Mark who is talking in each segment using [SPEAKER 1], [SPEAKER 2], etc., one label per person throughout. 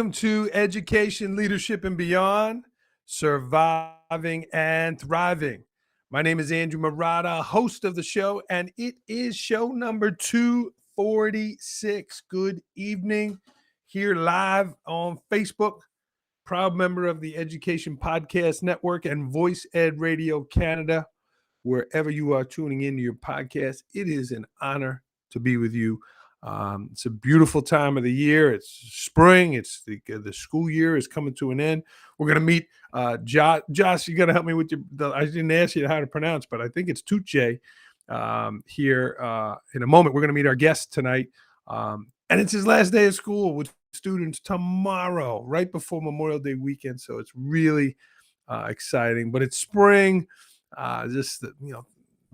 [SPEAKER 1] Welcome to Education, Leadership, and Beyond, Surviving and Thriving. My name is Andrew Murata, host of the show, and it is show number 246. Good evening, here live on Facebook, proud member of the Education Podcast Network and Voice Ed Radio Canada. Wherever you are tuning into your podcast, it is an honor to be with you. It's a beautiful time of the year. It's spring. It's the school year is coming to an end. We're going to meet Josh. You got to help me with I didn't ask you how to pronounce, but I think it's Tutje here in a moment. We're going to meet our guest tonight, and it's his last day of school with students tomorrow, right before Memorial Day weekend. So it's really exciting. But it's spring.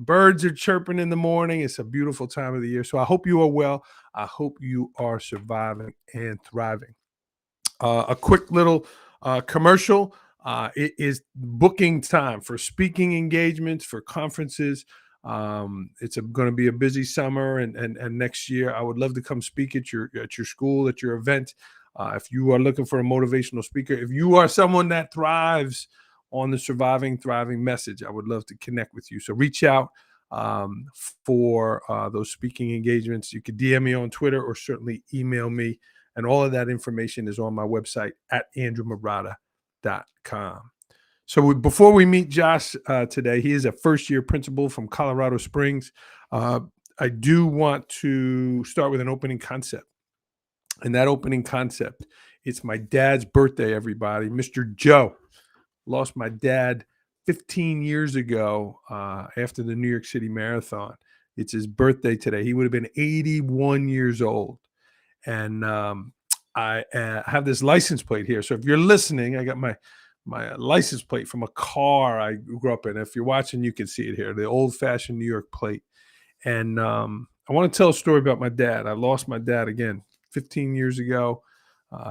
[SPEAKER 1] Birds are chirping in the morning. It's a beautiful time of the year. So I hope you are well. I hope you are surviving and thriving. A quick little commercial. It is booking time for speaking engagements, for conferences. It's going to be a busy summer, and next year I would love to come speak at your school, at your event. If you are looking for a motivational speaker, if you are someone that thrives on the surviving, thriving message, I would love to connect with you. So reach out for those speaking engagements. You could DM me on Twitter or certainly email me. And all of that information is on my website at andrewmurata.com. So before we meet Josh today, he is a first-year principal from Colorado Springs. I do want to start with an opening concept. And that opening concept, it's my dad's birthday, everybody. Mr. Joe. Lost my dad 15 years ago after the New York City Marathon. It's his birthday today. He would have been 81 years old. And I have this license plate here. So if you're listening, I got my license plate from a car I grew up in. If you're watching, you can see it here, the old-fashioned New York plate. And I want to tell a story about my dad. I lost my dad again 15 years ago.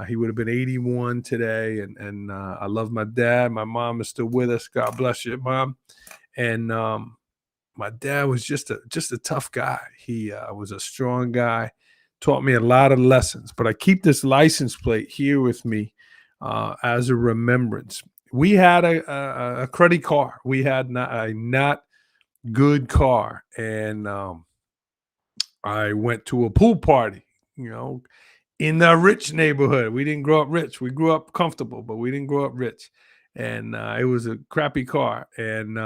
[SPEAKER 1] He would have been 81 today, and I love my dad. My mom is still with us. God bless you, Mom. And my dad was just a tough guy. He was a strong guy, taught me a lot of lessons. But I keep this license plate here with me as a remembrance. We had a cruddy car. We had a not good car, and I went to a pool party, in the rich neighborhood. We didn't grow up rich. We grew up comfortable, but we didn't grow up rich. And it was a crappy car. And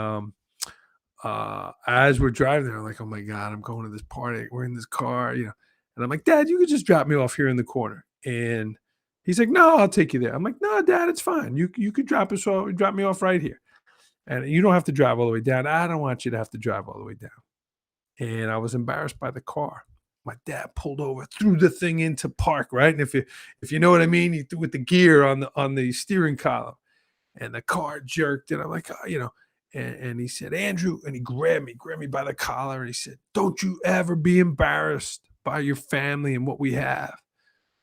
[SPEAKER 1] as we're driving there, I'm like, oh my God, I'm going to this party. We're in this car, And I'm like, Dad, you could just drop me off here in the corner. And he's like, no, I'll take you there. I'm like, no, Dad, it's fine. You could drop me off right here. And you don't have to drive all the way down. I don't want you to have to drive all the way down. And I was embarrassed by the car. My dad pulled over, threw the thing into park, right? And if you know what I mean, he threw with the gear on the steering column, and the car jerked. And I'm like, and he said, Andrew, and he grabbed me by the collar, and he said, don't you ever be embarrassed by your family and what we have.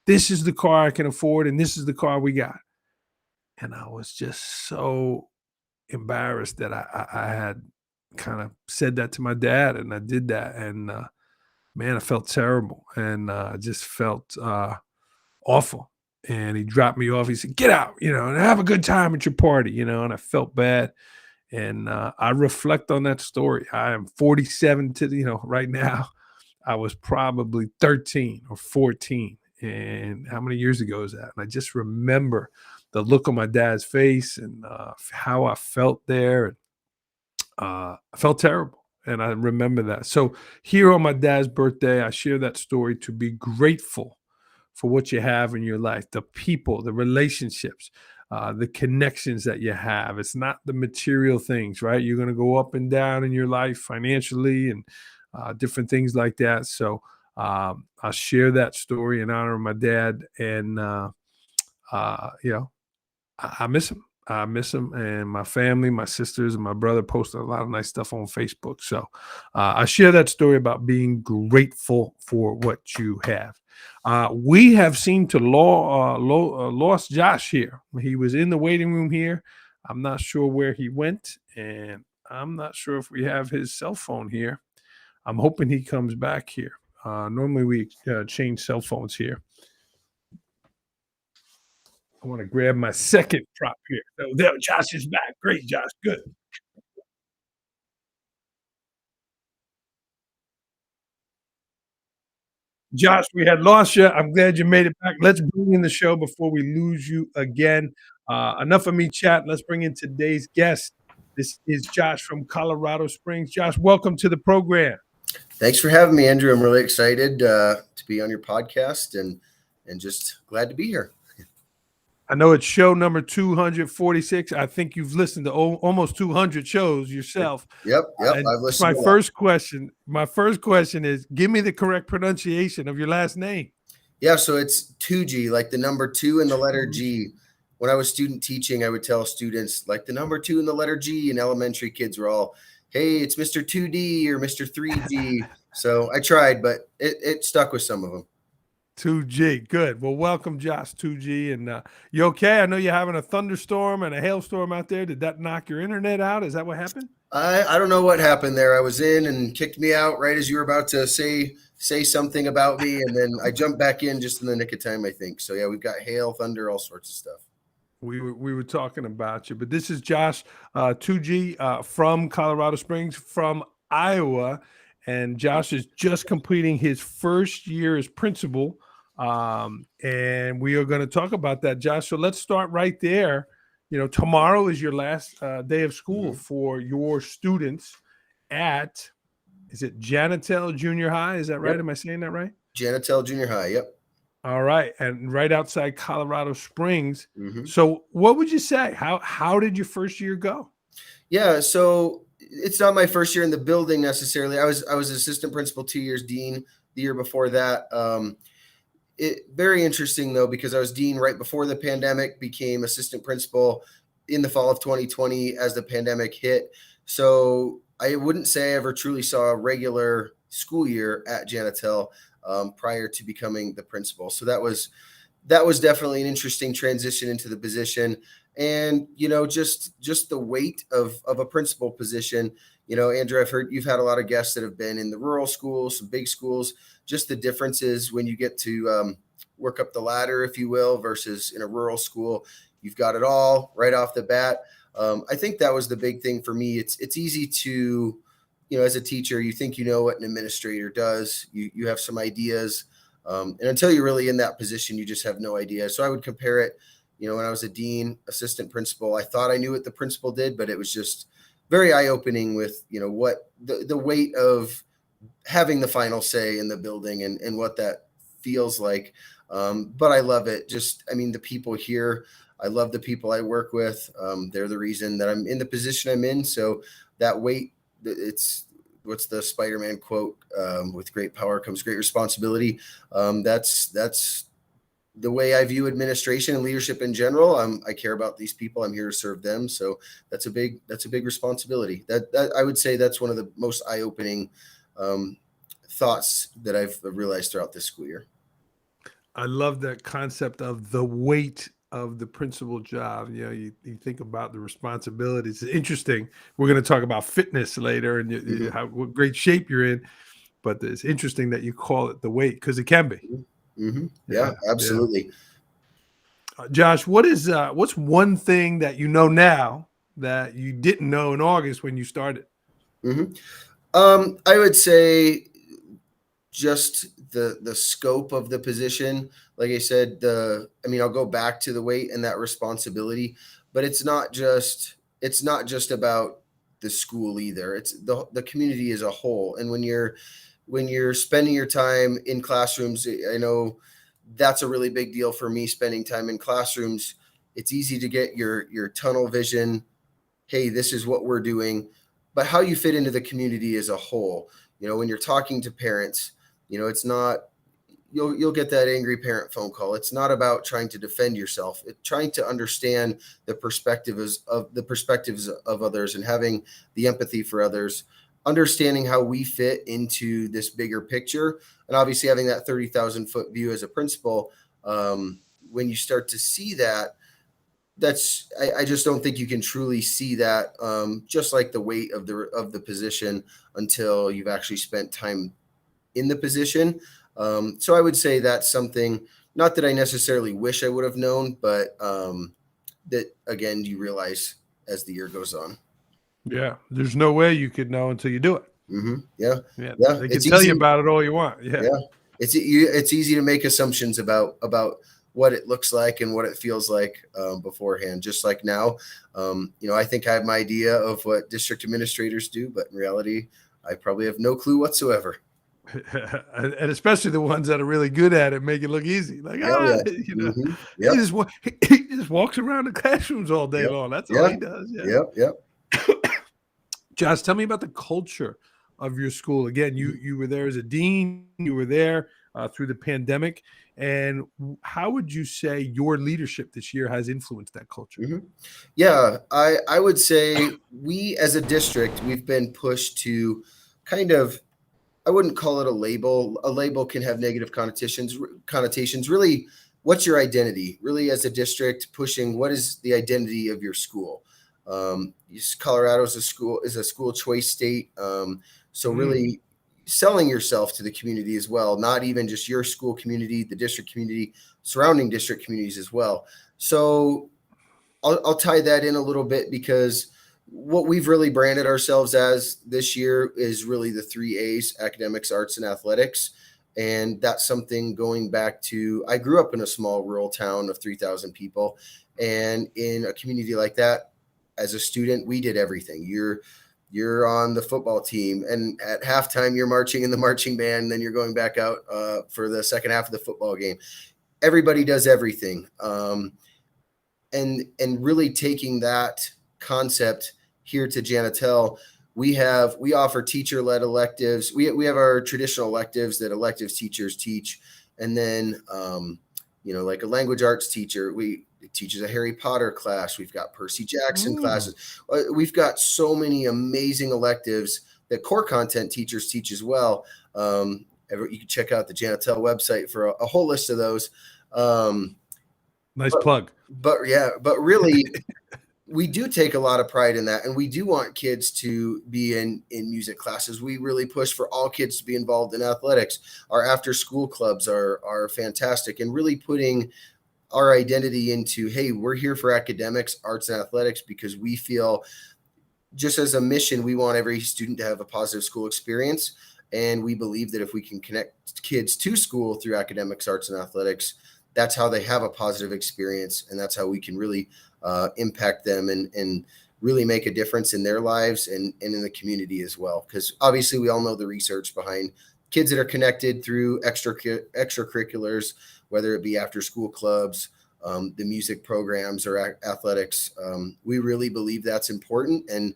[SPEAKER 1] This is the car I can afford, and this is the car we got. And I was just so embarrassed that I had kind of said that to my dad, and I did that, and man, I felt terrible, and I just felt awful. And he dropped me off. He said, get out, and have a good time at your party, and I felt bad. And I reflect on that story. I am 47 right now. I was probably 13 or 14. And how many years ago is that? And I just remember the look on my dad's face and how I felt there. And I felt terrible. And I remember that. So here on my dad's birthday, I share that story to be grateful for what you have in your life, the people, the relationships, the connections that you have. It's not the material things, right? You're going to go up and down in your life financially and different things like that. So I'll share that story in honor of my dad. And, I miss him. I miss him, and my family, my sisters, and my brother posted a lot of nice stuff on Facebook. So I share that story about being grateful for what you have. We have seemed to lost Josh here. He was in the waiting room here. I'm not sure where he went, and I'm not sure if we have his cell phone here. I'm hoping he comes back here. Normally we change cell phones here. I want to grab my second prop here. So there, Josh is back. Great, Josh. Good. Josh, we had lost you. I'm glad you made it back. Let's bring in the show before we lose you again. Enough of me chatting. Let's bring in today's guest. This is Josh from Colorado Springs. Josh, welcome to the program.
[SPEAKER 2] Thanks for having me, Andrew. I'm really excited to be on your podcast and just glad to be here.
[SPEAKER 1] I know it's show number 246. I think you've listened to almost 200 shows yourself.
[SPEAKER 2] Yep.
[SPEAKER 1] And
[SPEAKER 2] I've
[SPEAKER 1] it's
[SPEAKER 2] listened
[SPEAKER 1] my
[SPEAKER 2] to a lot.
[SPEAKER 1] first question. My first question is, give me the correct pronunciation of your last name.
[SPEAKER 2] Yeah, so it's Tutje, like the number two and the letter G. When I was student teaching, I would tell students like the number two and the letter G, and elementary kids were all, "Hey, it's Mr. 2D or Mr. 3G." So I tried, but it stuck with some of them.
[SPEAKER 1] 2G. Good. Well, welcome, Josh, 2G. And you okay? I know you're having a thunderstorm and a hailstorm out there. Did that knock your internet out? Is that what happened?
[SPEAKER 2] I don't know what happened there. I was in and kicked me out right as you were about to say something about me, and then I jumped back in just in the nick of time, I think. So yeah, we've got hail, thunder, all sorts of stuff.
[SPEAKER 1] We were talking about you, but this is Josh 2G from Colorado Springs, from Iowa, and Josh is just completing his first year as principal, and we are going to talk about that, Josh. So let's start right there. You know, tomorrow is your last day of school for your students at, is it Janitel Junior High? Is that right?
[SPEAKER 2] Yep.
[SPEAKER 1] Am I saying that right?
[SPEAKER 2] Janitel Junior High. Yep.
[SPEAKER 1] All right, and right outside Colorado Springs.
[SPEAKER 2] Mm-hmm.
[SPEAKER 1] So, what would you say? How did your first year go?
[SPEAKER 2] Yeah, so it's not my first year in the building necessarily. I was assistant principal 2 years, dean the year before that. It very interesting though, because I was dean right before the pandemic, became assistant principal in the fall of 2020 as the pandemic hit. So I wouldn't say I ever truly saw a regular school year at Janitel prior to becoming the principal. So that was definitely an interesting transition into the position. And, you know, just the weight of a principal position. You know, Andrew, I've heard you've had a lot of guests that have been in the rural schools, some big schools, just the differences when you get to work up the ladder, if you will, versus in a rural school. You've got it all right off the bat. I think that was the big thing for me. It's easy to, you know, as a teacher, you think you know what an administrator does. You have some ideas. And until you're really in that position, you just have no idea. So I would compare it, you know, when I was a dean, assistant principal, I thought I knew what the principal did, but it was just very eye-opening with, you know, what the weight of having the final say in the building and what that feels like. But I love it. Just, I mean, the people here, I love the people I work with. They're the reason that I'm in the position I'm in. So that weight, it's, what's the Spider-Man quote? With great power comes great responsibility. That's the way I view administration and leadership in general. I care about these people. I'm here to serve them. So that's a big responsibility. That I would say that's one of the most eye-opening thoughts that I've realized throughout this school year.
[SPEAKER 1] I love that concept of the weight of the principal job. You know, you think about the responsibilities. It's interesting. We're going to talk about fitness later and what great shape you're in. But it's interesting that you call it the weight, because it can be.
[SPEAKER 2] Mm-hmm. Yeah, absolutely.
[SPEAKER 1] Josh, what's one thing that you know now that you didn't know in August when you started?
[SPEAKER 2] I would say just the scope of the position. Like I said, I'll go back to the weight and that responsibility, but it's not just about the school either. It's the community as a whole. And when you're spending your time in classrooms, I know that's a really big deal for me, spending time in classrooms. It's easy to get your tunnel vision. Hey, this is what we're doing, but how you fit into the community as a whole. You know, when you're talking to parents, you know, it's not, you'll get that angry parent phone call. It's not about trying to defend yourself. It's trying to understand the perspectives of others and having the empathy for others, understanding how we fit into this bigger picture. And obviously having that 30,000-foot view as a principal, when you start to see that, I just don't think you can truly see that, just like the weight of the position, until you've actually spent time in the position. So I would say that's something, not that I necessarily wish I would have known, but that again, you realize as the year goes on.
[SPEAKER 1] Yeah, there's no way you could know until you do it.
[SPEAKER 2] Yeah,
[SPEAKER 1] Yeah,
[SPEAKER 2] yeah,
[SPEAKER 1] they can
[SPEAKER 2] it's
[SPEAKER 1] tell you
[SPEAKER 2] easy.
[SPEAKER 1] about it all you want. Yeah.
[SPEAKER 2] Yeah, it's easy to make assumptions about what it looks like and what it feels like beforehand. Just like now, I think I have my idea of what district administrators do, but in reality, I probably have no clue whatsoever.
[SPEAKER 1] And especially the ones that are really good at it make it look easy. Like,
[SPEAKER 2] Oh yeah.
[SPEAKER 1] he
[SPEAKER 2] Yep.
[SPEAKER 1] he just walks around the classrooms all day
[SPEAKER 2] Yep.
[SPEAKER 1] long. That's all
[SPEAKER 2] Yeah.
[SPEAKER 1] he does. Yeah.
[SPEAKER 2] Yep. Yep.
[SPEAKER 1] Josh, tell me about the culture of your school. Again, you were there as a dean. You were there through the pandemic, and how would you say your leadership this year has influenced that culture?
[SPEAKER 2] hmm Yeah, I would say we as a district, we've been pushed to kind of, I wouldn't call it a label. A label can have negative connotations. Really, what's your identity? Really, as a district, pushing what is the identity of your school? Colorado is a school choice state. So
[SPEAKER 1] Mm,
[SPEAKER 2] really selling yourself to the community as well, not even just your school community, the district community, surrounding district communities as well. So I'll tie that in a little bit because what we've really branded ourselves as this year is really the 3 A's: academics, arts, and athletics. And that's something going back to, I grew up in a small rural town of 3,000 people. And in a community like that, as a student, we did everything. You're on the football team, and at halftime, you're marching in the marching band. And then you're going back out for the second half of the football game. Everybody does everything. And really taking that concept here to Janitel, we offer teacher-led electives. We have our traditional electives that electives teachers teach, and then like a language arts teacher, it teaches a Harry Potter class. We've got Percy Jackson
[SPEAKER 1] mm.
[SPEAKER 2] classes. We've got so many amazing electives that core content teachers teach as well. You can check out the Janitel website for a whole list of those.
[SPEAKER 1] Nice
[SPEAKER 2] But
[SPEAKER 1] plug.
[SPEAKER 2] but really, we do take a lot of pride in that, and we do want kids to be in music classes. We really push for all kids to be involved in athletics. Our after school clubs are fantastic, and really putting our identity into, hey, we're here for academics, arts, and athletics because we feel, just as a mission, we want every student to have a positive school experience. And we believe that if we can connect kids to school through academics, arts, and athletics, that's how they have a positive experience. And that's how we can really impact them and really make a difference in their lives and in the community as well. Because obviously, we all know the research behind kids that are connected through extracurriculars, whether it be after school clubs, the music programs, or athletics. We really believe that's important. And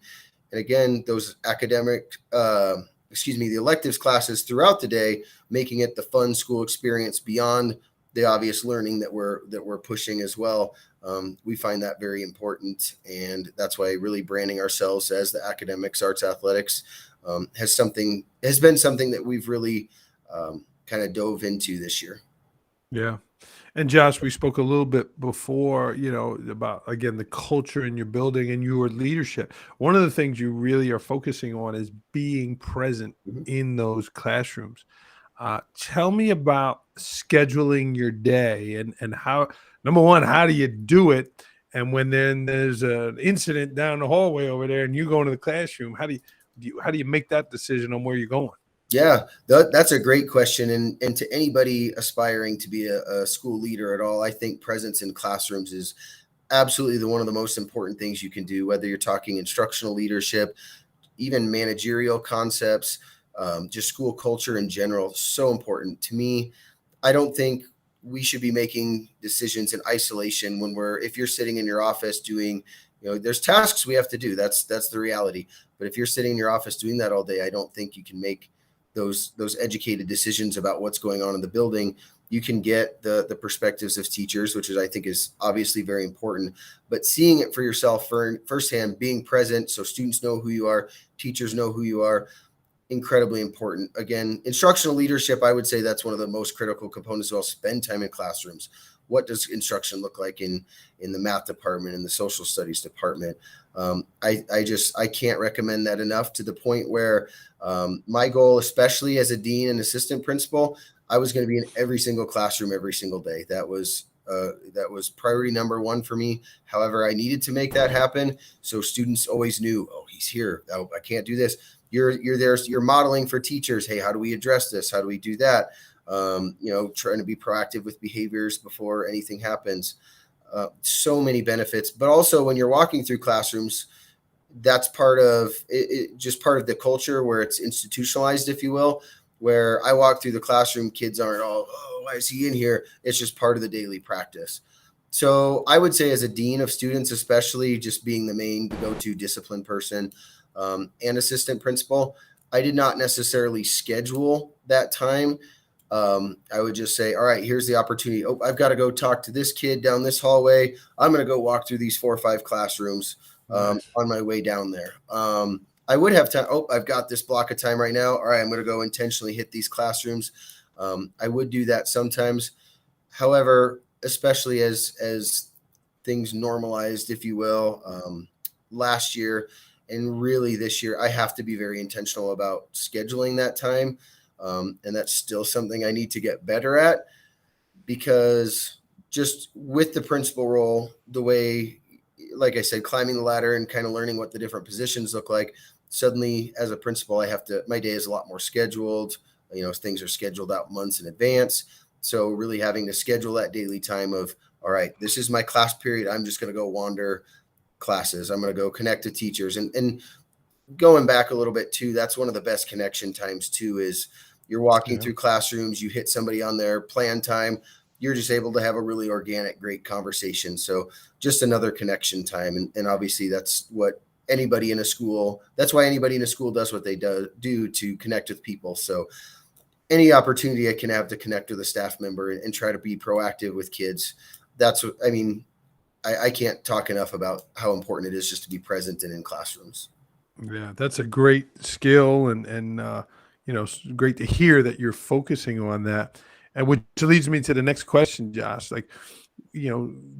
[SPEAKER 2] again, those the electives classes throughout the day, making it the fun school experience beyond the obvious learning that we're pushing as well. We find that very important, and that's why really branding ourselves as the academics, arts, athletics has been something that we've really kind of dove into this year.
[SPEAKER 1] Yeah. And Josh, we spoke a little bit before, about again the culture in your building and your leadership. One of the things you really are focusing on is being present
[SPEAKER 2] Mhm.
[SPEAKER 1] in those classrooms. Tell me about scheduling your day and how, number one, how do you do it? And when then there's an incident down the hallway over there and you go into the classroom, how do you make that decision on where you're going?
[SPEAKER 2] Yeah, that's a great question. And to anybody aspiring to be a school leader at all, I think presence in classrooms is absolutely one of the most important things you can do, whether you're talking instructional leadership, even managerial concepts, just school culture in general. So important to me. I don't think we should be making decisions in isolation if you're sitting in your office doing, there's tasks we have to do. That's the reality. But if you're sitting in your office doing that all day, I don't think you can make those educated decisions about what's going on in the building. You can get the perspectives of teachers, which I think is obviously very important, but seeing it for yourself firsthand, being present so students know who you are, teachers know who you are, incredibly important. Again, instructional leadership, I would say that's one of the most critical components. Well, spend time in classrooms. What does instruction look like in the math department, in the social studies department? I can't recommend that enough, to the point where my goal, especially as a dean and assistant principal, I was going to be in every single classroom every single day. That was priority number one for me. However, I needed to make that happen, so students always knew, oh, he's here. Oh, I can't do this. You're there. You're modeling for teachers. Hey, how do we address this? How do we do that? Trying to be proactive with behaviors before anything happens. So many benefits, but also when you're walking through classrooms, that's part of it, just part of the culture where it's institutionalized, if you will. Where I walk through the classroom, kids aren't all, oh, why is he in here? It's just part of the daily practice. So I would say, as a dean of students, especially just being the main go-to discipline person and assistant principal, I did not necessarily schedule that time. I would just say, all right, here's the opportunity. Oh, I've got to go talk to this kid down this hallway. I'm going to go walk through these 4 or 5 classrooms
[SPEAKER 1] Nice.
[SPEAKER 2] on my way down there. I would have time. Oh, I've got this block of time right now. All right, I'm going to go intentionally hit these classrooms. I would do that sometimes. However, especially as things normalized, if you will, last year and really this year, I have to be very intentional about scheduling that time. And that's still something I need to get better at, because just with the principal role, the way, like I said, climbing the ladder and kind of learning what the different positions look like, suddenly as a principal, my day is a lot more scheduled. Things are scheduled out months in advance. So really having to schedule that daily time of, all right, this is my class period. I'm just going to go wander classes. I'm going to go connect to teachers. And going back a little bit too, that's one of the best connection times too, is you're walking
[SPEAKER 1] Yeah.
[SPEAKER 2] through classrooms, you hit somebody on their plan time, you're just able to have a really organic, great conversation. So just another connection time. And obviously that's what anybody in a school, that's why anybody in a school does what they do to connect with people. So any opportunity I can have to connect with a staff member and try to be proactive with kids, that's what, I mean, I can't talk enough about how important it is just to be present and in classrooms.
[SPEAKER 1] Yeah, that's a great skill, and great to hear that you're focusing on that. And which leads me to the next question, Josh. Like,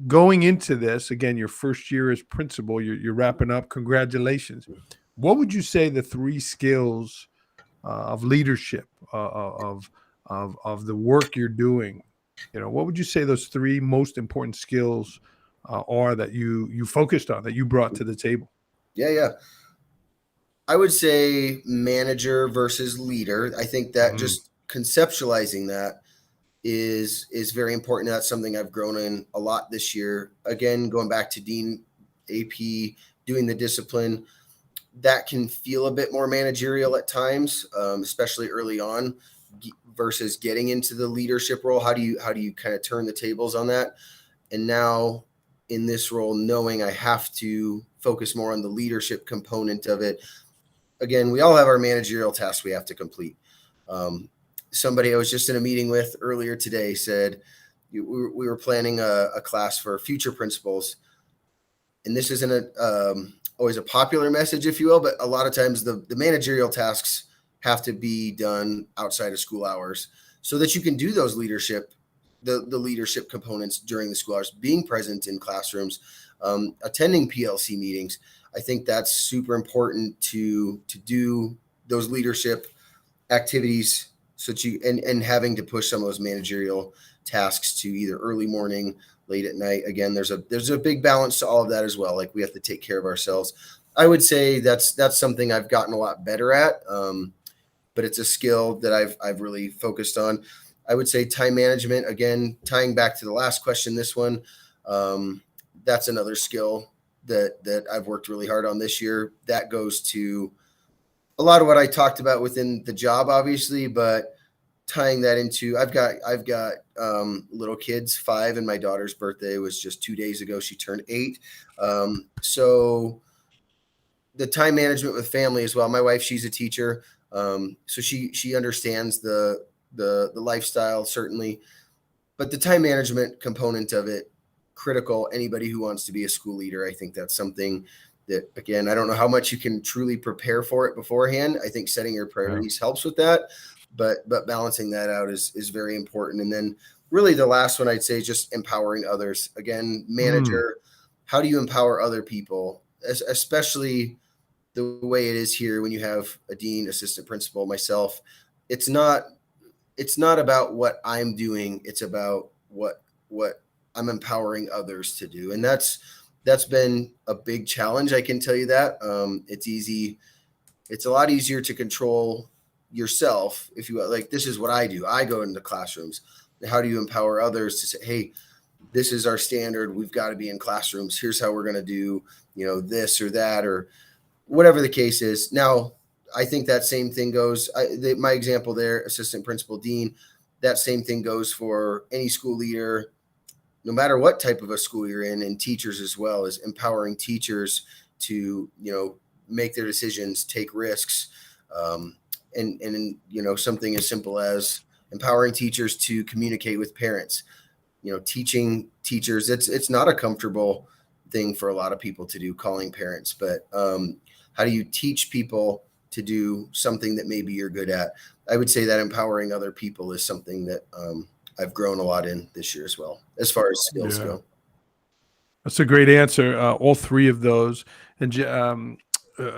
[SPEAKER 1] going into this again, your first year as principal, you're wrapping up. Congratulations. What would you say the 3 skills of leadership, of the work you're doing? What would you say those 3 most important skills are that you focused on, that you brought to the table?
[SPEAKER 2] Yeah. I would say manager versus leader. I think that
[SPEAKER 1] Mm,
[SPEAKER 2] just conceptualizing that is very important. That's something I've grown in a lot this year. Again, going back to Dean AP, doing the discipline, that can feel a bit more managerial at times, especially early on, versus getting into the leadership role. How do you kind of turn the tables on that? And now in this role, knowing I have to focus more on the leadership component of it. Again, we all have our managerial tasks we have to complete. Somebody I was just in a meeting with earlier today said we were planning a class for future principals, and this isn't always a popular message, if you will, but a lot of times the managerial tasks have to be done outside of school hours so that you can do those the leadership components during the school hours, being present in classrooms, attending PLC meetings. I think that's super important to do those leadership activities, so that and having to push some of those managerial tasks to either early morning, late at night. Again, there's a big balance to all of that as well. Like, we have to take care of ourselves. I would say that's something I've gotten a lot better at, but it's a skill that I've really focused on. I would say time management. Again, tying back to the last question, this one, that's another skill that I've worked really hard on this year. That goes to a lot of what I talked about within the job, obviously, but tying that into, I've got little kids, 5, and my daughter's birthday was just 2 days ago. She turned 8. So the time management with family as well. My wife, she's a teacher. So she understands the lifestyle, certainly, but the time management component of it, critical. Anybody who wants to be a school leader, I think that's something that, again, I don't know how much you can truly prepare for it beforehand. I think setting your priorities helps with that, but balancing that out is very important. And then really the last one I'd say is just empowering others. Again,
[SPEAKER 1] mm,
[SPEAKER 2] manager, how do you empower other people, especially the way it is here when you have a dean, assistant principal, myself? It's not it's not about what I'm doing. It's about what I'm empowering others to do. And that's been a big challenge. I can tell you that. It's a lot easier to control yourself if you like. This is what I do. I go into classrooms. How do you empower others to say, hey, this is our standard. We've got to be in classrooms. Here's how we're going to do, this or that, or whatever the case is. Now, I think that same thing goes, my example there, assistant principal, dean, that same thing goes for any school leader, no matter what type of a school you're in, and teachers as well, is empowering teachers to, make their decisions, take risks. And something as simple as empowering teachers to communicate with parents, teaching teachers, it's not a comfortable thing for a lot of people to do, calling parents, but how do you teach people to do something that maybe you're good at? I would say that empowering other people is something that I've grown a lot in this year as well, as far as skills
[SPEAKER 1] Yeah.
[SPEAKER 2] go.
[SPEAKER 1] That's a great answer. All three of those. And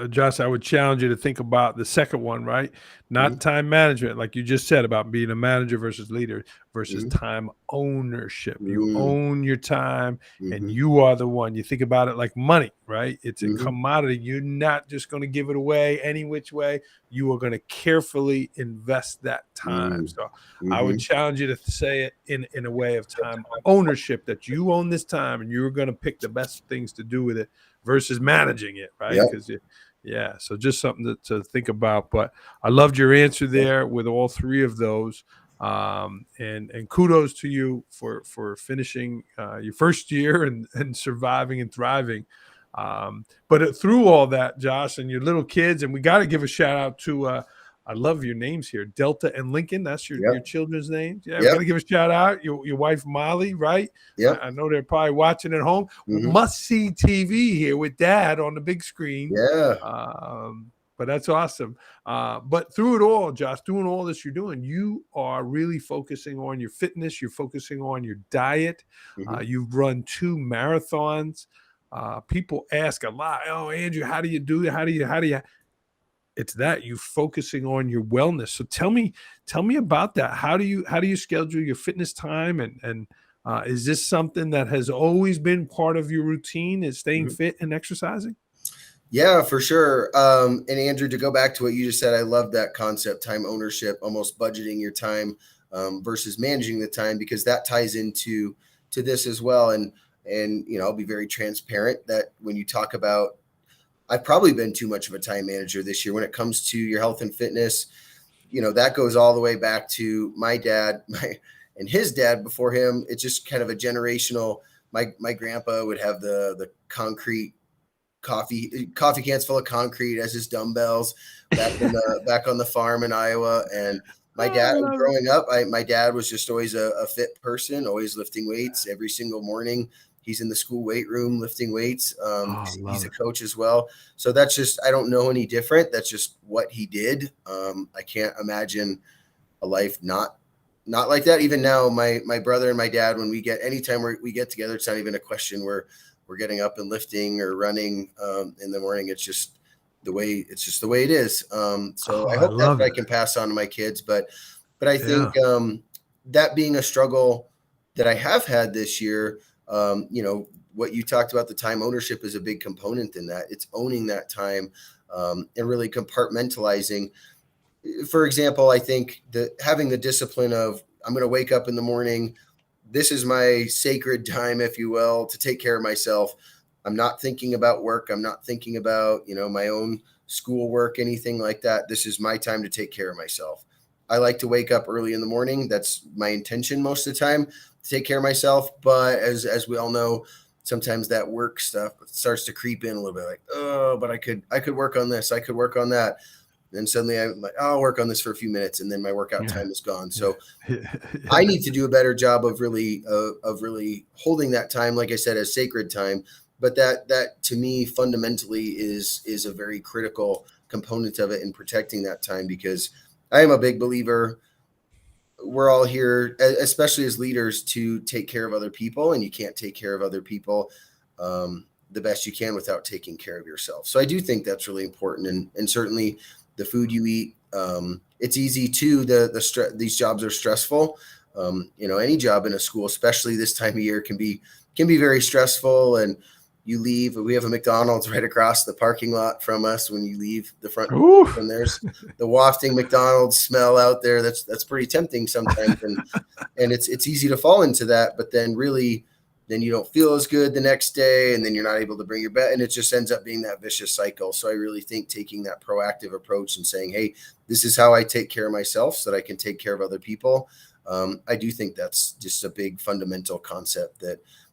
[SPEAKER 1] Josh, I would challenge you to think about the second one, right?
[SPEAKER 2] Mm-hmm.
[SPEAKER 1] Not time management, like you just said about being a manager versus leader, versus
[SPEAKER 2] Mm-hmm.
[SPEAKER 1] time ownership. You
[SPEAKER 2] Mm-hmm.
[SPEAKER 1] own your time and
[SPEAKER 2] Mm-hmm.
[SPEAKER 1] you are the one. You think about it like money, right? It's a
[SPEAKER 2] Mm-hmm.
[SPEAKER 1] commodity. You're not just going to give it away any which way. You are going to carefully invest that time. So I
[SPEAKER 2] Mm-hmm.
[SPEAKER 1] would challenge you to say it in a way of time ownership, that you own this time and you're going to pick the best things to do with it versus managing it, right?
[SPEAKER 2] Yep.
[SPEAKER 1] Because yeah, so just something to think about. But I loved your answer there with all three of those. And kudos to you for finishing your first year and surviving and thriving. But through all that, Josh, and your little kids, and we got to give a shout out to I love your names here, Delta and Lincoln. That's your
[SPEAKER 2] Yep.
[SPEAKER 1] children's names. Yeah, we got
[SPEAKER 2] Yep.
[SPEAKER 1] to give a shout out. Your wife Molly, right?
[SPEAKER 2] Yep.
[SPEAKER 1] I know they're probably watching at home.
[SPEAKER 2] Mm-hmm.
[SPEAKER 1] Must see TV here with Dad on the big screen.
[SPEAKER 2] Yeah.
[SPEAKER 1] But that's awesome. But through it all, Josh, doing all this you're doing, you are really focusing on your fitness. You're focusing on your diet.
[SPEAKER 2] Mm-hmm.
[SPEAKER 1] You've run 2 marathons. People ask a lot, oh, Andrew, how do you do it? How do you? It's that you focusing on your wellness. So tell me about that. How do you schedule your fitness time, and is this something that has always been part of your routine, is staying
[SPEAKER 2] Mm-hmm.
[SPEAKER 1] fit and exercising?
[SPEAKER 2] Yeah, for sure. And Andrew, to go back to what you just said, I love that concept, time ownership, almost budgeting your time versus managing the time, because that ties into this as well. And I'll be very transparent that when you talk about, I've probably been too much of a time manager this year when it comes to your health and fitness. That goes all the way back to my dad, and his dad before him. It's just kind of a generational. My grandpa would have the concrete coffee cans full of concrete as his dumbbells back on the farm in Iowa. And my dad, growing up, my dad was just always a fit person, always lifting weights every single morning. He's in the school weight room lifting weights. He's a coach as well. So that's just, I don't know any different. That's just what he did. I can't imagine a life not like that. Even now, my brother and my dad, when anytime we get together, it's not even a question where we're getting up and lifting or running in the morning. It's just the way it is. So I hope that's what I can pass on to my kids. But I think that being a struggle that I have had this year, what you talked about, the time ownership is a big component in that. It's owning that time and really compartmentalizing. For example, I think that having the discipline of, I'm going to wake up in the morning, this is my sacred time, if you will, to take care of myself. I'm not thinking about work. I'm not thinking about, my own schoolwork, anything like that. This is my time to take care of myself. I like to wake up early in the morning. That's my intention most of the time, to take care of myself. But as we all know, sometimes that work stuff starts to creep in a little bit, like, oh, but I could work on this. I could work on that. And suddenly I'm like, I'll work on this for a few minutes, and then my workout time is gone. So I need to do a better job of really holding that time, like I said, as sacred time. But that to me fundamentally is a very critical component of it, in protecting that time, because I am a big believer. We're all here, especially as leaders, to take care of other people, and you can't take care of other people the best you can without taking care of yourself. So I do think that's really important, and certainly the food you eat It's easy too. These jobs are stressful. Any job in a school, especially this time of year, can be very stressful. And you leave. We have a McDonald's right across the parking lot from us. When you leave the front,
[SPEAKER 1] Ooh.
[SPEAKER 2] and there's the wafting McDonald's smell out there. That's pretty tempting sometimes, and it's easy to fall into that. But then then you don't feel as good the next day, and then you're not able to bring your bed, and it just ends up being that vicious cycle. So I really think taking that proactive approach and saying, hey, this is how I take care of myself so that I can take care of other people. I do think that's just a big fundamental concept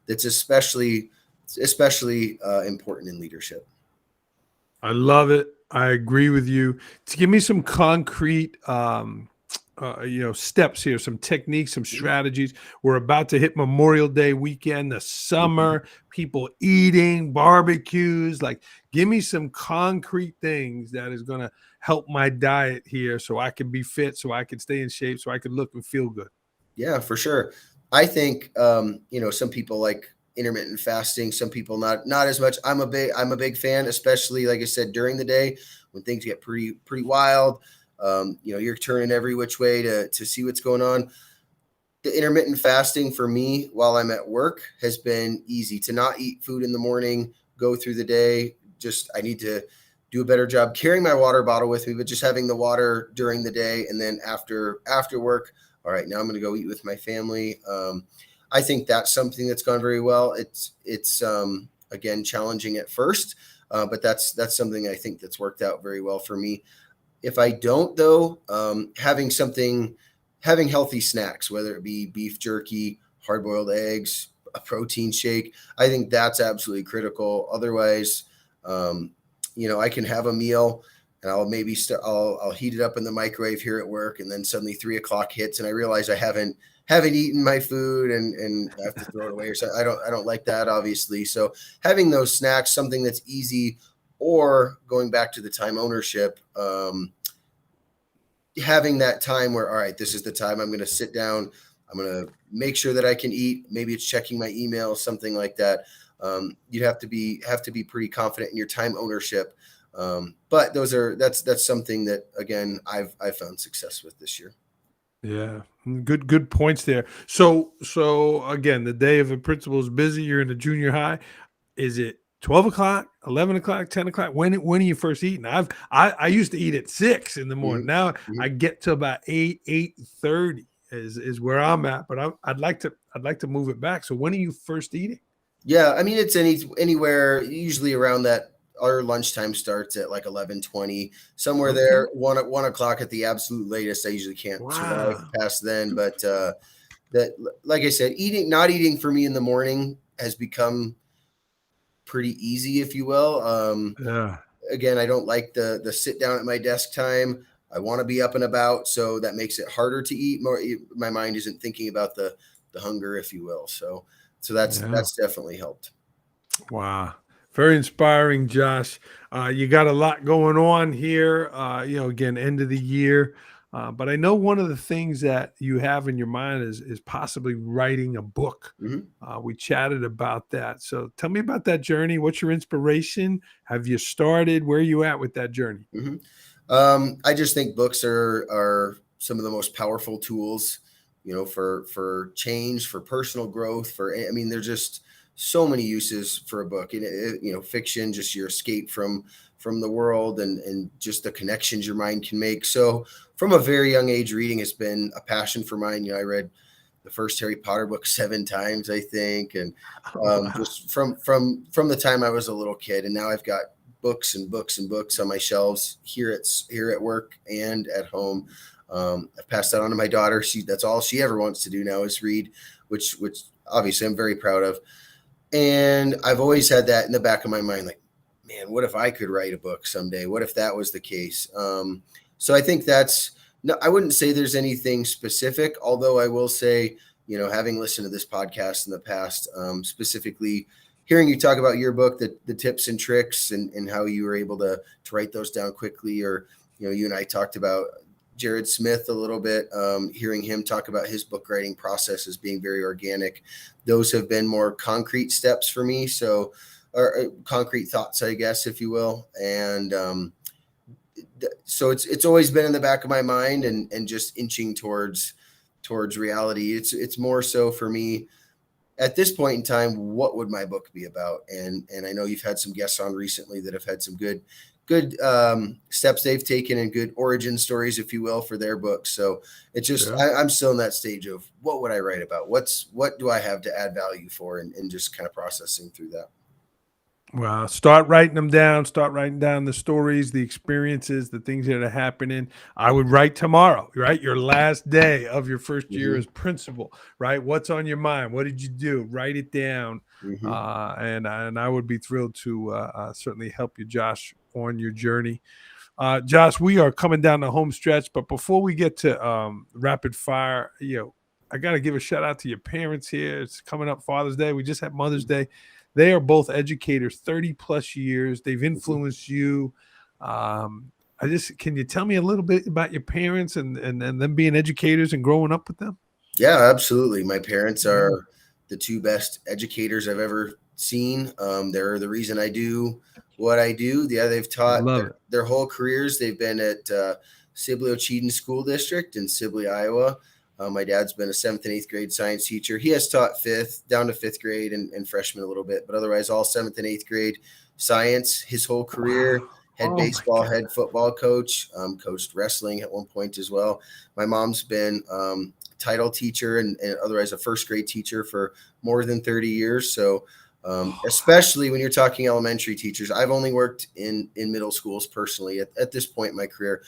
[SPEAKER 2] that's especially important in leadership.
[SPEAKER 1] I love it. I agree with you. To give me some concrete, steps here, some techniques, some strategies. We're about to hit Memorial Day weekend, the summer, people eating, barbecues. Like, give me some concrete things that is going to help my diet here so I can be fit, so I can stay in shape, so I can look and feel good.
[SPEAKER 2] Yeah, for sure. I think some people like intermittent fasting, some people not as much. I'm a big fan, especially like I said, during the day when things get pretty wild. You're turning every which way to see what's going on. The intermittent fasting for me while I'm at work has been easy. To not eat food in the morning, go through the day. Just I need to do a better job carrying my water bottle with me, but just having the water during the day, and then after work, all right, now I'm going to go eat with my family. I think that's something that's gone very well. It's again challenging at first, but that's something I think that's worked out very well for me. If I don't, though, having healthy snacks, whether it be beef jerky, hard-boiled eggs, a protein shake, I think that's absolutely critical. Otherwise, I can have a meal and I'll maybe I'll heat it up in the microwave here at work, and then suddenly 3:00 hits and I realize I haven't eaten my food and I have to throw it away or something. I don't like that, obviously. So having those snacks, something that's easy, or going back to the time ownership, having that time where, all right, this is the time I'm going to sit down. I'm going to make sure that I can eat. Maybe it's checking my email, something like that. You have to be pretty confident in your time ownership. But that's something that, again, I've found success with this year.
[SPEAKER 1] Yeah, good points there. So again, the day of a principal is busy. You're in the junior high. Is it 12:00, 11:00, 10:00? When are you first eating? I used to eat at 6 in the morning. Now
[SPEAKER 2] Mm-hmm.
[SPEAKER 1] I get to about 8:30 is where I'm at. But I'd like to move it back. So when are you first eating?
[SPEAKER 2] Yeah, I mean, it's anywhere usually around that. Our lunchtime starts at like 11:20, somewhere
[SPEAKER 1] Okay.
[SPEAKER 2] there. 1:00 at the absolute latest. I usually can't survive
[SPEAKER 1] Wow.
[SPEAKER 2] past then. But that, like I said, not eating for me in the morning has become pretty easy, if you will.
[SPEAKER 1] Yeah.
[SPEAKER 2] Again, I don't like the sit down at my desk time. I want to be up and about, so that makes it harder to eat. My mind isn't thinking about the hunger, if you will. So
[SPEAKER 1] Yeah.
[SPEAKER 2] that's definitely helped.
[SPEAKER 1] Wow. Very inspiring, Josh. You got a lot going on here. Again, end of the year. But I know one of the things that you have in your mind is possibly writing a book.
[SPEAKER 2] Mhm.
[SPEAKER 1] We chatted about that. So tell me about that journey. What's your inspiration? Have you started? Where are you at with that journey?
[SPEAKER 2] Mhm. I just think books are some of the most powerful tools, for change, for personal growth. I mean, there's just so many uses for a book. Fiction, just your escape from the world, and just the connections your mind can make. So, from a very young age, reading has been a passion for mine. I read the first Harry Potter book 7 times, I think, and
[SPEAKER 1] Oh, wow.
[SPEAKER 2] just from the time I was a little kid, and now I've got books and books and books on my shelves here at work and at home. I've passed that on to my daughter. That's all she ever wants to do now is read, which obviously I'm very proud of. And I've always had that in the back of my mind, like, man, what if I could write a book someday? What if that was the case? So I think no, I wouldn't say there's anything specific, although I will say, having listened to this podcast in the past, specifically hearing you talk about your book, the tips and tricks, and how you were able to write those down quickly, or, you and I talked about Jared Smith a little bit, hearing him talk about his book writing process as being very organic. Those have been more concrete steps for me. So, or concrete thoughts, I guess, if you will. And so it's always been in the back of my mind, and just inching towards reality. It's more so for me at this point in time, what would my book be about? And I know you've had some guests on recently that have had some good steps they've taken and good origin stories, if you will, for their books. So it's just
[SPEAKER 1] Yeah.
[SPEAKER 2] I'm still in that stage of what would I write about? What do I have to add value for, and just kind of processing through that.
[SPEAKER 1] Well, start writing them down. Start writing down the stories, the experiences, the things that are happening. I would write tomorrow, right? Your last day of your first year
[SPEAKER 2] Hmm.
[SPEAKER 1] as principal, right? What's on your mind? What did you do? Write it down,
[SPEAKER 2] Hmm.
[SPEAKER 1] and I would be thrilled to certainly help you, Josh, on your journey. Josh, we are coming down the home stretch, but before we get to rapid fire, I got to give a shout out to your parents here. It's coming up Father's Day. We just had Mother's Day. They are both educators, 30 plus years. They've
[SPEAKER 2] Hmm.
[SPEAKER 1] influenced you. Um, can you tell me a little bit about your parents and them being educators and growing up with them?
[SPEAKER 2] Yeah, absolutely. My parents
[SPEAKER 1] Yeah,
[SPEAKER 2] are the two best educators I've ever seen. They're the reason I do what I do. Yeah, they've taught
[SPEAKER 1] love
[SPEAKER 2] their,
[SPEAKER 1] it.
[SPEAKER 2] their whole careers. They've been at Sibley-Ocheyedan School District in Sibley, Iowa. My dad's been a seventh and eighth grade science teacher. He has taught fifth down to fifth grade and freshman a little bit, but otherwise all seventh and eighth grade science his whole
[SPEAKER 1] Wow.
[SPEAKER 2] career. Head
[SPEAKER 1] Oh my
[SPEAKER 2] baseball,
[SPEAKER 1] God.
[SPEAKER 2] head football coach, coached wrestling at one point as well. My mom's been title teacher and otherwise a first grade teacher for more than 30 years. So, especially when you're talking elementary teachers, I've only worked in middle schools personally at this point in my career.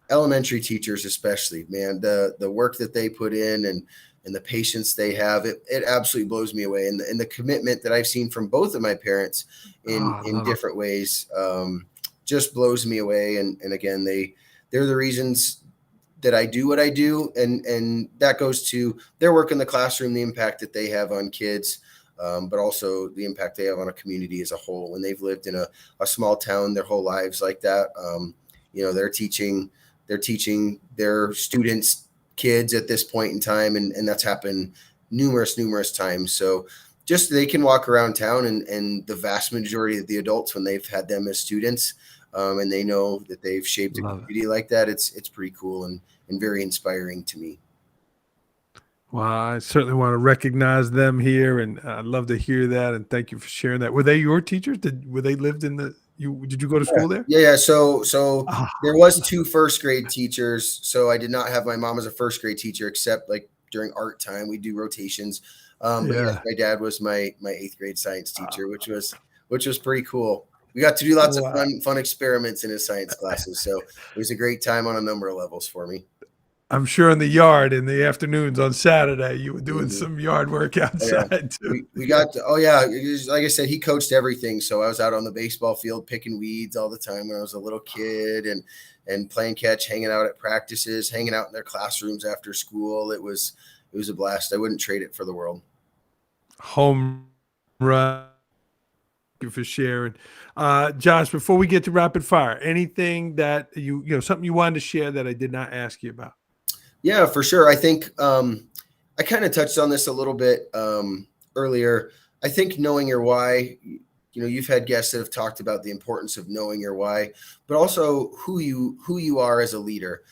[SPEAKER 2] Elementary teachers, especially, man, the work that they put in and the patience they have, it absolutely blows me away. And the commitment that I've seen from both of my parents
[SPEAKER 1] Oh, I
[SPEAKER 2] in
[SPEAKER 1] love it.
[SPEAKER 2] different ways just blows me away. And again, they're the reasons that I do what I do, and that goes to their work in the classroom, the impact that they have on kids, but also the impact they have on a community as a whole. When they've lived in a small town their whole lives like that, they're teaching their students, kids at this point in time, and that's happened numerous times. So just they can walk around town, and the vast majority of the adults, when they've had them as students, and they know that they've shaped a
[SPEAKER 1] Love it.
[SPEAKER 2] community like that, it's pretty cool and very inspiring to me.
[SPEAKER 1] Well, I certainly want to recognize them here, and I'd love to hear that. And thank you for sharing that. Were they your teachers? Were they lived in the you? Did you go to
[SPEAKER 2] Yeah,
[SPEAKER 1] school there?
[SPEAKER 2] yeah, yeah. So
[SPEAKER 1] Ah,
[SPEAKER 2] there was two first grade teachers. So I did not have my mom as a first grade teacher, except like during art time we do rotations. But yes,
[SPEAKER 1] yeah.
[SPEAKER 2] my dad was my eighth grade science
[SPEAKER 1] Ah,
[SPEAKER 2] teacher, which was pretty cool. We got to do lots of
[SPEAKER 1] wow.
[SPEAKER 2] fun experiments in his science classes. So it was a great time on a number of levels for me.
[SPEAKER 1] I'm sure in the yard in the afternoons on Saturday, you were doing
[SPEAKER 2] Mhm.
[SPEAKER 1] some yard work
[SPEAKER 2] Oh, yeah.
[SPEAKER 1] outside too.
[SPEAKER 2] We
[SPEAKER 1] Yeah.
[SPEAKER 2] got to, oh yeah, like I said, he coached everything. So I was out on the baseball field picking weeds all the time when I was a little kid, and playing catch, hanging out at practices, hanging out in their classrooms after school. It was a blast. I wouldn't trade it for the world.
[SPEAKER 1] Home run. Thank you for sharing. Josh, before we get to rapid fire, anything that something you wanted to share that I did not ask you about?
[SPEAKER 2] Yeah, for sure. I think I kind of touched on this a little bit earlier. I think knowing your why, you've had guests that have talked about the importance of knowing your why, but also who you are as a leader.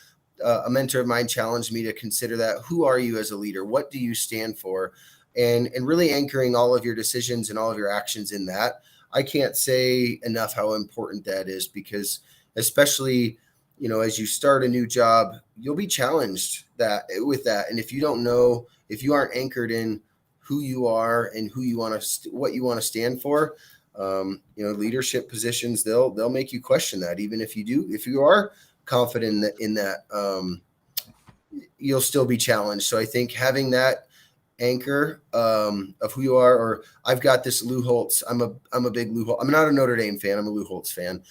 [SPEAKER 2] A mentor of mine challenged me to consider that. Who are you as a leader? What do you stand for? And really anchoring all of your decisions and all of your actions in that. I can't say enough how important that is, because especially as you start a new job, you'll be challenged with that. And if you don't know, if you aren't anchored in who you are and who you want to, what you want to stand for, leadership positions, they'll make you question that. Even if you are confident in that, you'll still be challenged. So I think having that anchor of who you are, or I've got this Lou Holtz. I'm a big Lou Holtz. I'm not a Notre Dame fan. I'm a Lou Holtz fan.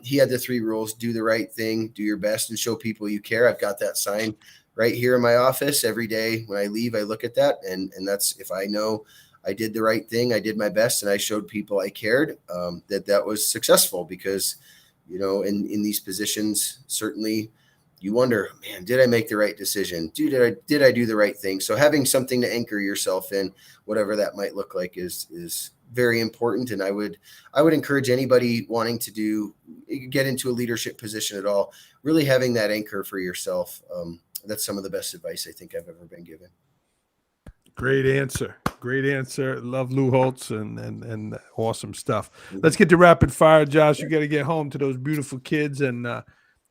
[SPEAKER 2] He had the 3 rules: do the right thing, do your best, and show people you care. I've got that sign right here in my office. Every day when I leave, I look at that, and that's, if I know I did the right thing, I did my best, and I showed people I cared, that was successful. Because in these positions, certainly you wonder, man, did I make the right decision? Did I do the right thing? So having something to anchor yourself in, whatever that might look like, is very important. And I would encourage anybody wanting to get into a leadership position at all, really having that anchor for yourself. That's some of the best advice I think I've ever been given.
[SPEAKER 1] Great answer. Great answer. Love Lou Holtz and awesome stuff. Let's get to rapid fire, Josh. You got to get home to those beautiful kids, and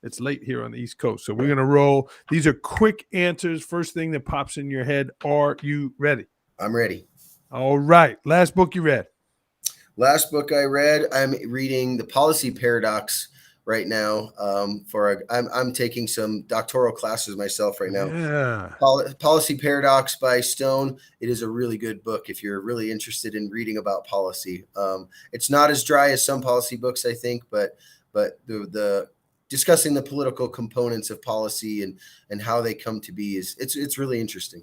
[SPEAKER 1] it's late here on the East Coast. So we're going to roll. These are quick answers. First thing that pops in your head. Are you ready? I'm
[SPEAKER 2] ready.
[SPEAKER 1] All right. Last book you read?
[SPEAKER 2] Last book I read, I'm reading The Policy Paradox right now. I'm taking some doctoral classes myself right now.
[SPEAKER 1] Yeah.
[SPEAKER 2] Policy Paradox by Stone. It is a really good book if you're really interested in reading about policy. It's not as dry as some policy books, I think, but the discussing the political components of policy and how they come to be it's really interesting.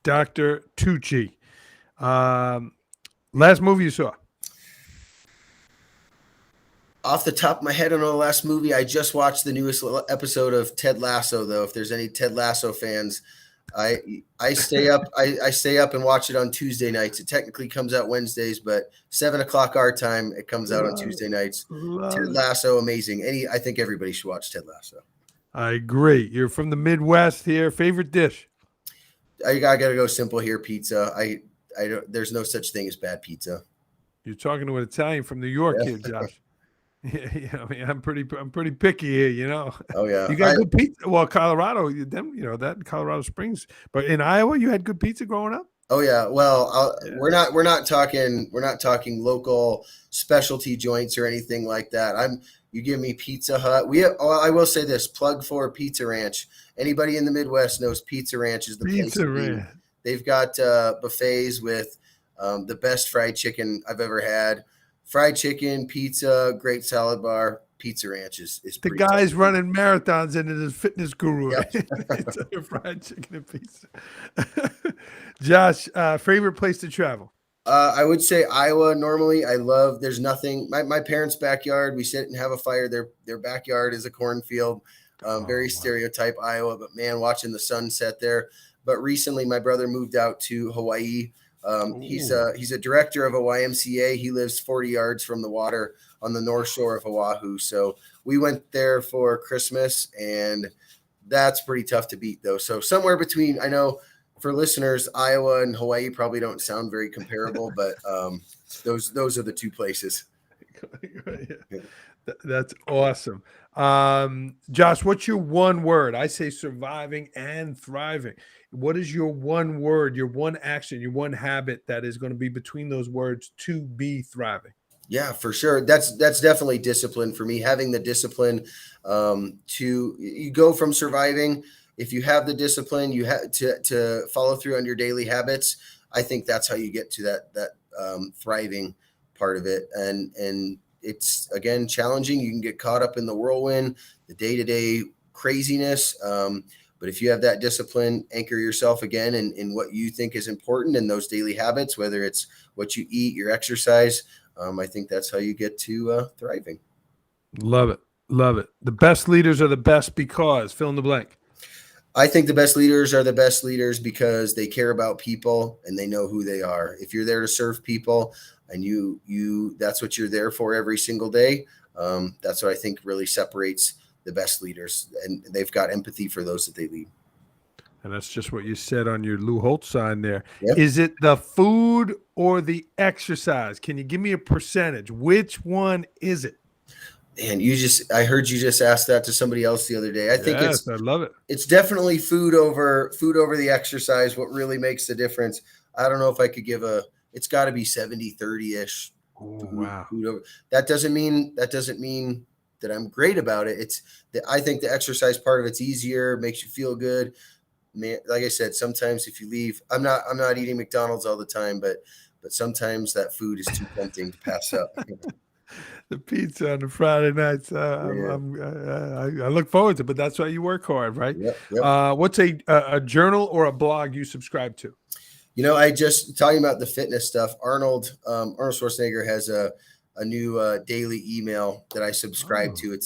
[SPEAKER 1] Dr. Tutje. Last movie you saw?
[SPEAKER 2] Off the top of my head, I don't know the last movie. I just watched the newest episode of Ted Lasso, though. If there's any Ted Lasso fans, I stay up. I stay up and watch it on Tuesday nights. It technically comes out Wednesdays, but 7:00 our time, it comes out on Tuesday nights. Ted Lasso, amazing. I think everybody should watch Ted Lasso.
[SPEAKER 1] I agree. You're from the Midwest here. Favorite dish?
[SPEAKER 2] I gotta go simple here. Pizza. I don't. There's no such thing as bad pizza.
[SPEAKER 1] You're talking to an Italian from New York here, Josh. Yeah, I mean, I'm pretty picky here, you know.
[SPEAKER 2] Oh yeah,
[SPEAKER 1] you got good pizza. Well, Colorado, that Colorado Springs, but in Iowa, you had good pizza growing up.
[SPEAKER 2] Oh yeah. Well, we're not talking local specialty joints or anything like that. You give me Pizza Hut. I will say this: plug for Pizza Ranch. Anybody in the Midwest knows Pizza Ranch is the place to be. They've got buffets with the best fried chicken I've ever had. Fried chicken, pizza, great salad bar. Pizza Ranch is
[SPEAKER 1] the guy's running marathons into his fitness guru.
[SPEAKER 2] Yep.
[SPEAKER 1] Fried chicken and pizza. Josh, favorite place to travel?
[SPEAKER 2] I would say Iowa. Normally, there's nothing. My parents' backyard, we sit and have a fire. Their backyard is a cornfield. Very stereotype Iowa, but man, watching the sunset there. But recently, my brother moved out to Hawaii. He's a director of a YMCA. He lives 40 yards from the water on the north shore of Oahu. So we went there for Christmas, and that's pretty tough to beat, though. So somewhere between, I know for listeners, Iowa and Hawaii probably don't sound very comparable, but those are the two places.
[SPEAKER 1] That's awesome. Josh, what's your one word? I say surviving and thriving. What is your one word, your one action, your one habit that is going to be between those words to be thriving?
[SPEAKER 2] Yeah, for sure. That's definitely discipline for me. Having the discipline you go from surviving. If you have the discipline, you have to follow through on your daily habits. I think that's how you get to that thriving part of it. And it's, again, challenging. You can get caught up in the whirlwind, the day-to-day craziness. But if you have that discipline, anchor yourself again in what you think is important in those daily habits, whether it's what you eat, your exercise, I think that's how you get to thriving.
[SPEAKER 1] Love it. Love it. The best leaders are the best because fill in the blank.
[SPEAKER 2] I think the best leaders are the best leaders because they care about people and they know who they are. If you're there to serve people and you that's what you're there for every single day, that's what I think really separates the best leaders, and they've got empathy for those that they lead.
[SPEAKER 1] And that's just what you said on your Lou Holtz sign there.
[SPEAKER 2] Yep.
[SPEAKER 1] Is it the food or the exercise? Can you give me a percentage? Which one is it?
[SPEAKER 2] And I heard you just ask that to somebody else the other day. I think I
[SPEAKER 1] love it.
[SPEAKER 2] It's definitely food over the exercise. What really makes the difference? I don't know if I could give it's got to be 70-30-ish.
[SPEAKER 1] Oh, wow.
[SPEAKER 2] Food over. That doesn't mean that I'm great about it. It's that I think the exercise part of it's easier, makes you feel good. Man, like I said, sometimes if you leave, I'm not eating McDonald's all the time, but sometimes that food is too tempting to pass up.
[SPEAKER 1] The pizza on the Friday nights. I look forward to it, but that's why you work hard, right?
[SPEAKER 2] Yep.
[SPEAKER 1] What's a journal or a blog you subscribe to?
[SPEAKER 2] I just talking about the fitness stuff. Arnold Schwarzenegger has a new daily email that I subscribe to.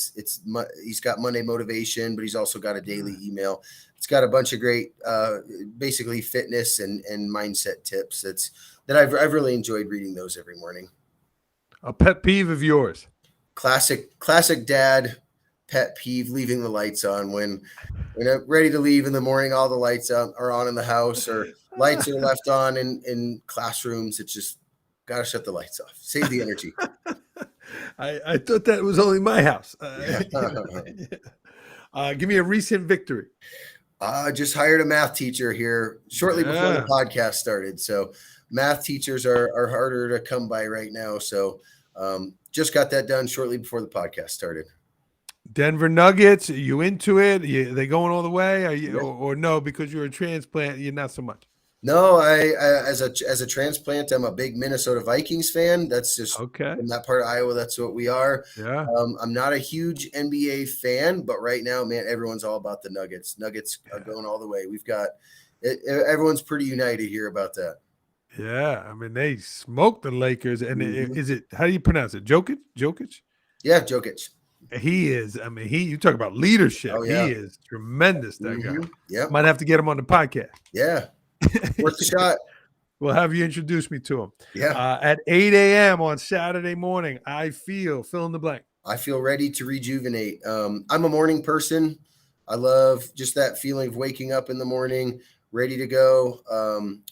[SPEAKER 2] He's got Monday Motivation, but he's also got a daily email. It's got a bunch of great, basically fitness and mindset tips. That I've really enjoyed reading those every morning.
[SPEAKER 1] A pet peeve of yours?
[SPEAKER 2] Classic dad pet peeve: leaving the lights on when ready to leave in the morning. All the lights are on in the house, or lights are left on in classrooms. It's just got to shut the lights off. Save the energy.
[SPEAKER 1] I thought that was only my house. Give me a recent victory.
[SPEAKER 2] Just hired a math teacher here shortly before the podcast started. So math teachers are harder to come by right now. So just got that done shortly before the podcast started.
[SPEAKER 1] Denver Nuggets, are you into it? Are they going all the way? Are you, or no, because you're a transplant, you're not so much?
[SPEAKER 2] No, I as a transplant, I'm a big Minnesota Vikings fan. That's just in that part of Iowa. That's what we are.
[SPEAKER 1] Yeah.
[SPEAKER 2] I'm not a huge NBA fan, but right now, man, everyone's all about the Nuggets. Nuggets are going all the way. We've got everyone's pretty united here about that.
[SPEAKER 1] Yeah, I mean, they smoked the Lakers. And is it, how do you pronounce it? Jokic?
[SPEAKER 2] Yeah, Jokic.
[SPEAKER 1] He is. I mean, you talk about leadership.
[SPEAKER 2] Oh, yeah.
[SPEAKER 1] He is tremendous, that guy.
[SPEAKER 2] Yeah.
[SPEAKER 1] Might have to get him on the podcast.
[SPEAKER 2] Yeah. Worth the shot.
[SPEAKER 1] We'll have you introduce me to him.
[SPEAKER 2] Yeah.
[SPEAKER 1] At 8 a.m. on Saturday morning, I feel, fill in the blank.
[SPEAKER 2] I feel ready to rejuvenate. I'm a morning person. I love just that feeling of waking up in the morning, ready to go.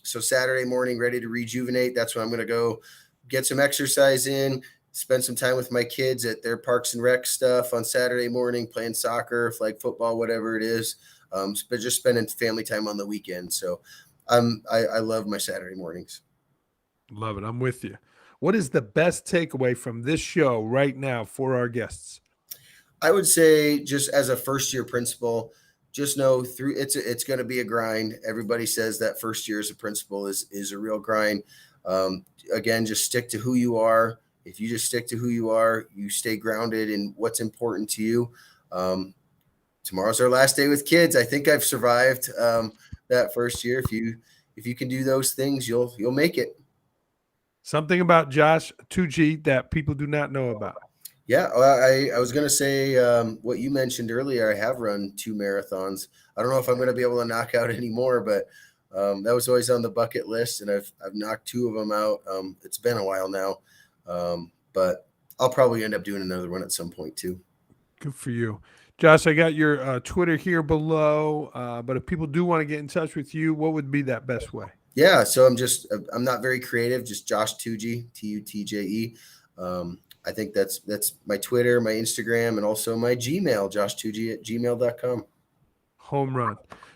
[SPEAKER 2] So Saturday morning, ready to rejuvenate. That's when I'm going to go get some exercise in, spend some time with my kids at their Parks and Rec stuff on Saturday morning, playing soccer, flag football, whatever it is. But just spending family time on the weekend. So I love my Saturday mornings.
[SPEAKER 1] Love it. I'm with you. What is the best takeaway from this show right now for our guests?
[SPEAKER 2] I would say, just as a first-year principal, just know it's going to be a grind. Everybody says that first year as a principal is a real grind. Again, just stick to who you are. If you just stick to who you are, you stay grounded in what's important to you. Tomorrow's our last day with kids. I think I've survived that first year. If you can do those things, you'll make it.
[SPEAKER 1] Something about Josh Tutje that people do not know about.
[SPEAKER 2] Yeah, I was going to say what you mentioned earlier. I have run 2 marathons. I don't know if I'm going to be able to knock out any more, but that was always on the bucket list, and I've knocked 2 of them out. It's been a while now, but I'll probably end up doing another one at some point too.
[SPEAKER 1] Good for you. Josh, I got your Twitter here below, but if people do want to get in touch with you, what would be that best way?
[SPEAKER 2] Yeah, so I'm not very creative, just Josh Tutje, Tutje. I think that's my Twitter, my Instagram, and also my Gmail, joshtutje@gmail.com.
[SPEAKER 1] Home run.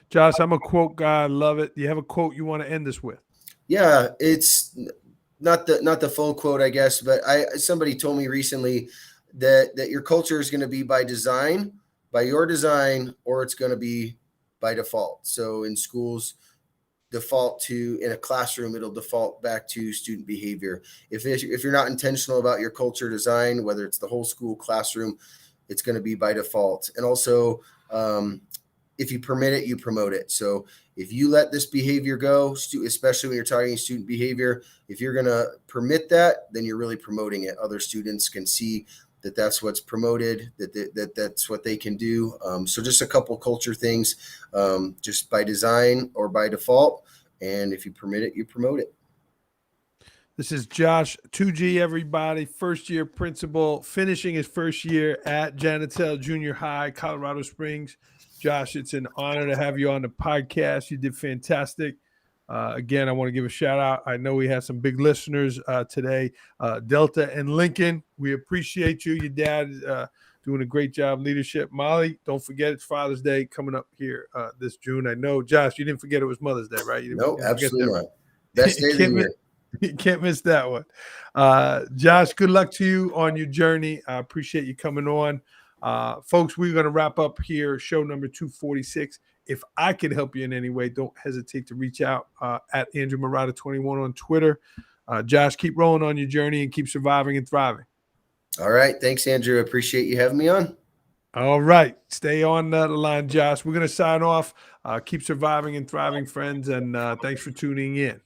[SPEAKER 1] Josh, I'm a quote guy. I love it. Do you have a quote you want to end this with?
[SPEAKER 2] Yeah, it's not the full quote, I guess, but somebody told me recently that your culture is going to be by your design, or it's going to be by default. So in schools, in a classroom, it'll default back to student behavior. If you're not intentional about your culture design, whether it's the whole school classroom, it's going to be by default. And also, if you permit it, you promote it. So if you let this behavior go, especially when you're targeting student behavior, if you're going to permit that, then you're really promoting it. Other students can see that that's what's promoted, that's what they can do. So just a couple culture things, just by design or by default. And if you permit it, you promote it.
[SPEAKER 1] This is Josh Tutje, everybody, first-year principal, finishing his first year at Janitel Junior High, Colorado Springs. Josh, it's an honor to have you on the podcast. You did fantastic. Again, I want to give a shout out. I know we had some big listeners today, Delta and Lincoln. We appreciate you. Your dad doing a great job leadership. Molly, don't forget it's Father's Day coming up here this June. I know, Josh, you didn't forget it was Mother's Day, right?
[SPEAKER 2] No, absolutely not. Best day of the year.
[SPEAKER 1] You can't miss that one. Josh, good luck to you on your journey. I appreciate you coming on. Folks, we're going to wrap up here, show number 246. If I could help you in any way, don't hesitate to reach out at Andrew Murata 21 on Twitter. Josh, keep rolling on your journey and keep surviving and thriving.
[SPEAKER 2] All right. Thanks, Andrew. Appreciate you having me on.
[SPEAKER 1] All right. Stay on the line, Josh. We're going to sign off. Keep surviving and thriving, friends, and thanks for tuning in.